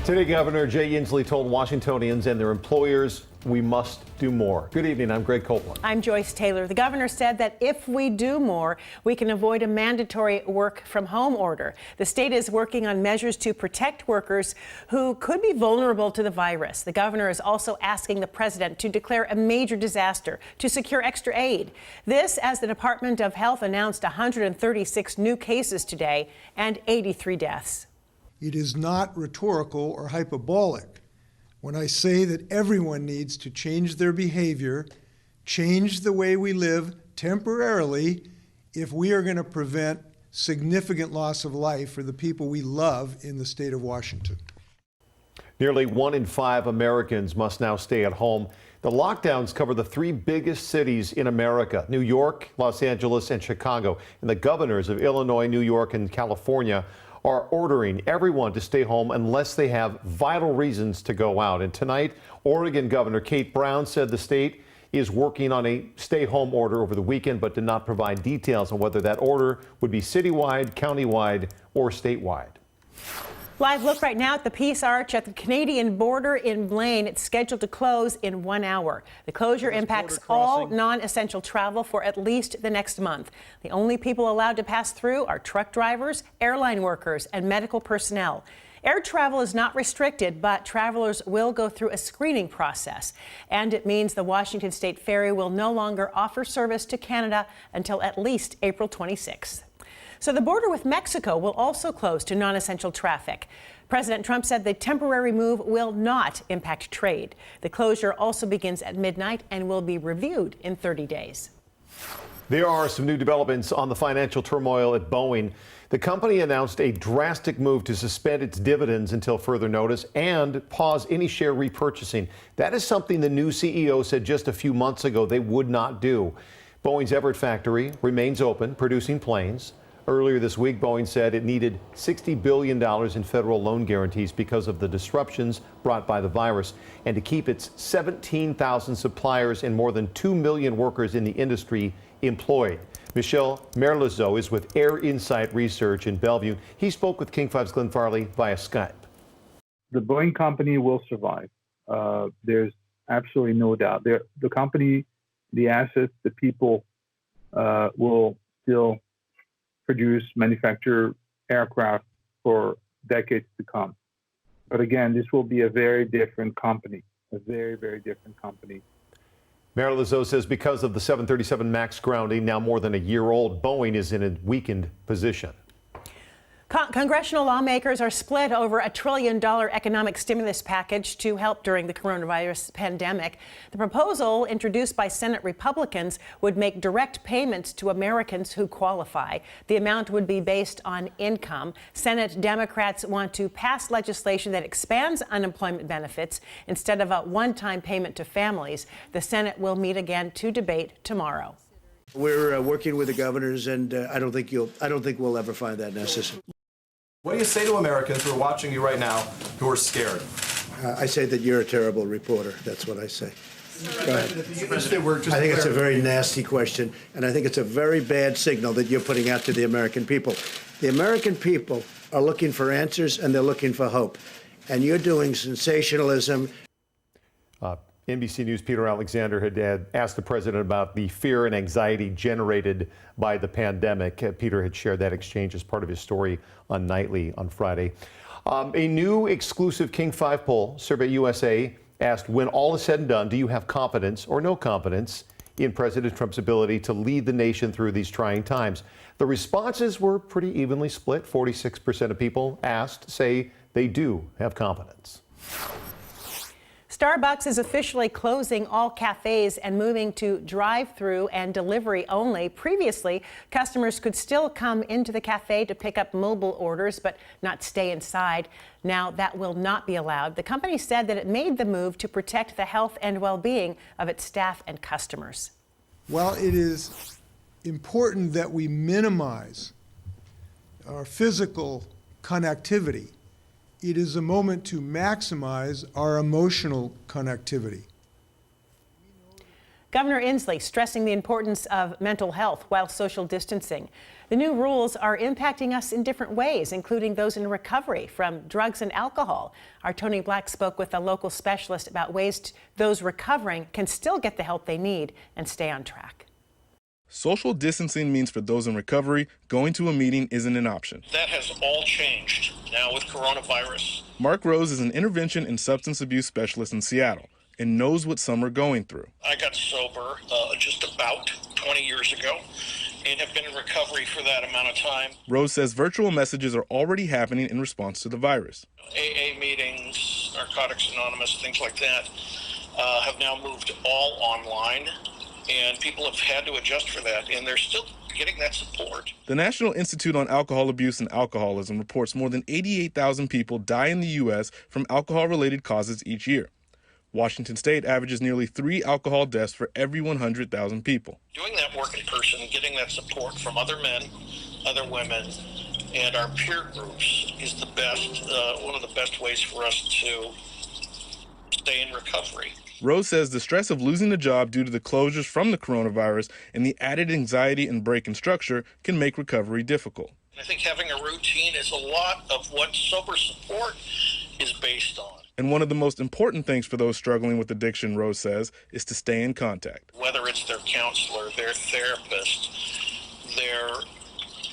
Today, Governor Jay Inslee told Washingtonians and their employers, we must do more. Good evening. I'm Greg Copeland. I'm Joyce Taylor. The governor said that if we do more, we can avoid a mandatory work from home order. The state is working on measures to protect workers who could be vulnerable to the virus. The governor is also asking the president to declare a major disaster to secure extra aid. This as the Department of Health announced 136 new cases today and 83 deaths. It is not rhetorical or hyperbolic when I say that everyone needs to change their behavior, change the way we live temporarily if we are going to prevent significant loss of life for the people we love in the state of Washington. Nearly 1 in 5 Americans must now stay at home. The lockdowns cover the 3 biggest cities in America, New York, Los Angeles, and Chicago. And the governors of Illinois, New York, and California are ordering everyone to stay home unless they have vital reasons to go out. And tonight, Oregon Governor Kate Brown said the state is working on a stay-home order over the weekend, but did not provide details on whether that order would be citywide, countywide, or statewide. Live look right now at the Peace Arch at the Canadian border in Blaine. It's scheduled to close in 1 hour. The closure impacts all non-essential travel for at least the next month. The only people allowed to pass through are truck drivers, airline workers, and medical personnel. Air travel is not restricted, but travelers will go through a screening process. And it means the Washington State Ferry will no longer offer service to Canada until at least April 26th. So the border with Mexico will also close to non-essential traffic. President Trump said the temporary move will not impact trade. The closure also begins at midnight and will be reviewed in 30 days. There are some new developments on the financial turmoil at Boeing. The company announced a drastic move to suspend its dividends until further notice and pause any share repurchasing. That is something the new CEO said just a few months ago they would not do. Boeing's Everett factory remains open, producing planes. Earlier this week, Boeing said it needed $60 billion in federal loan guarantees because of the disruptions brought by the virus and to keep its 17,000 suppliers and more than 2 million workers in the industry employed. Michel Merlezeau is with Air Insight Research in Bellevue. He spoke with King 5's Glenn Farley via Skype. The Boeing company will survive. There's absolutely no doubt. The company, the assets, the people will still produce, manufacture aircraft for decades to come. But again, this will be a very different company, a very, very different company. Merlezeau says because of the 737 MAX grounding, now more than a year old, Boeing is in a weakened position. Congressional lawmakers are split over a $1 trillion economic stimulus package to help during the coronavirus pandemic. The proposal, introduced by Senate Republicans, would make direct payments to Americans who qualify. The amount would be based on income. Senate Democrats want to pass legislation that expands unemployment benefits instead of a one-time payment to families. The Senate will meet again to debate tomorrow. We're working with the governors, and I don't think we'll ever find that necessary. What do you say to Americans who are watching you right now who are scared? I say that you're a terrible reporter. That's what I say. I think it's a very nasty question, and I think it's a very bad signal that you're putting out to the American people. The American people are looking for answers, and they're looking for hope. And you're doing sensationalism. NBC News' Peter Alexander had asked the president about the fear and anxiety generated by the pandemic. Peter had shared that exchange as part of his story on Nightly on Friday. A new exclusive King 5 poll, Survey USA, asked, when all is said and done, do you have confidence or no confidence in President Trump's ability to lead the nation through these trying times? The responses were pretty evenly split. 46% of people asked say they do have confidence. Starbucks is officially closing all cafes and moving to drive-through and delivery only. Previously, customers could still come into the cafe to pick up mobile orders, but not stay inside. Now that will not be allowed. The company said that it made the move to protect the health and well-being of its staff and customers. While it is important that we minimize our physical connectivity, it is a moment to maximize our emotional connectivity. Governor Inslee stressing the importance of mental health while social distancing. The new rules are impacting us in different ways, including those in recovery from drugs and alcohol. Our Tony Black spoke with a local specialist about ways those recovering can still get the help they need and stay on track. Social distancing means for those in recovery, going to a meeting isn't an option. That has all changed now with coronavirus. Mark Rose is an intervention and substance abuse specialist in Seattle and knows what some are going through. I got sober just about 20 years ago and have been in recovery for that amount of time. Rose says virtual messages are already happening in response to the virus. AA meetings, Narcotics Anonymous, things like that have now moved all online, and people have had to adjust for that, and they're still getting that support. The National Institute on Alcohol Abuse and Alcoholism reports more than 88,000 people die in the U.S. from alcohol-related causes each year. Washington State averages nearly 3 alcohol deaths for every 100,000 people. Doing that work in person, getting that support from other men, other women, and our peer groups is the best, one of the best ways for us to stay in recovery. Rose says the stress of losing a job due to the closures from the coronavirus and the added anxiety and break in structure can make recovery difficult. I think having a routine is a lot of what sober support is based on. And one of the most important things for those struggling with addiction, Rose says, is to stay in contact. Whether it's their counselor, their therapist, their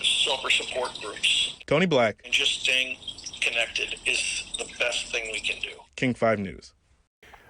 sober support groups. Tony Black, And just staying connected is the best thing we can do. King 5 News.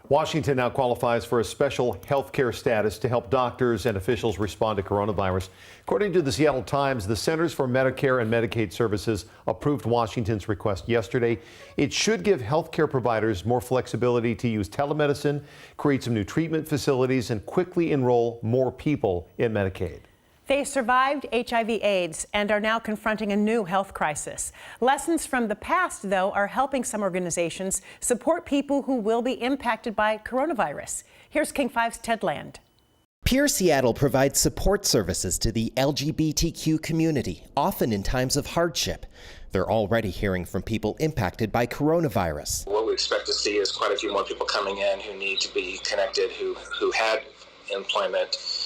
Washington now qualifies for a special health care status to help doctors and officials respond to coronavirus. According to the Seattle Times, the Centers for Medicare and Medicaid Services approved Washington's request yesterday. It should give health care providers more flexibility to use telemedicine, create some new treatment facilities, and quickly enroll more people in Medicaid. They survived HIV/AIDS and are now confronting a new health crisis. Lessons from the past, though, are helping some organizations support people who will be impacted by coronavirus. Here's King 5's Ted Land. Peer Seattle provides support services to the LGBTQ community, often in times of hardship. They're already hearing from people impacted by coronavirus. What we expect to see is quite a few more people coming in who need to be connected, who had employment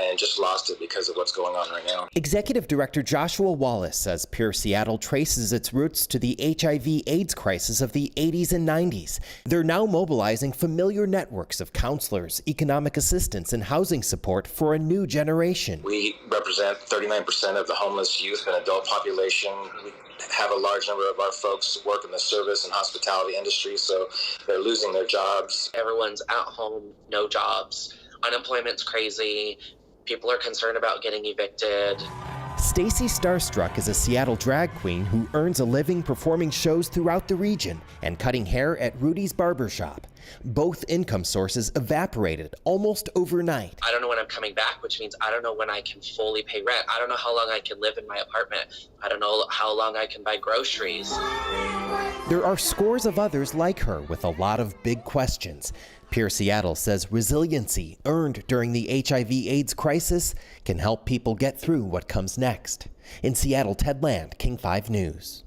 and just lost it because of what's going on right now. Executive Director Joshua Wallace says Peer Seattle traces its roots to the HIV/AIDS crisis of the 80s and 90s. They're now mobilizing familiar networks of counselors, economic assistance, and housing support for a new generation. We represent 39% of the homeless youth and adult population. We have a large number of our folks work in the service and hospitality industry, so they're losing their jobs. Everyone's at home, no jobs. Unemployment's crazy. People are concerned about getting evicted. Stacy Starstruck is a Seattle drag queen who earns a living performing shows throughout the region and cutting hair at Rudy's Barbershop. Both income sources evaporated almost overnight. I don't know when I'm coming back, which means I don't know when I can fully pay rent. I don't know how long I can live in my apartment. I don't know how long I can buy groceries. There are scores of others like her with a lot of big questions. Peer Seattle says resiliency earned during the HIV/AIDS crisis can help people get through what comes next. In Seattle, Ted Land, King 5 News.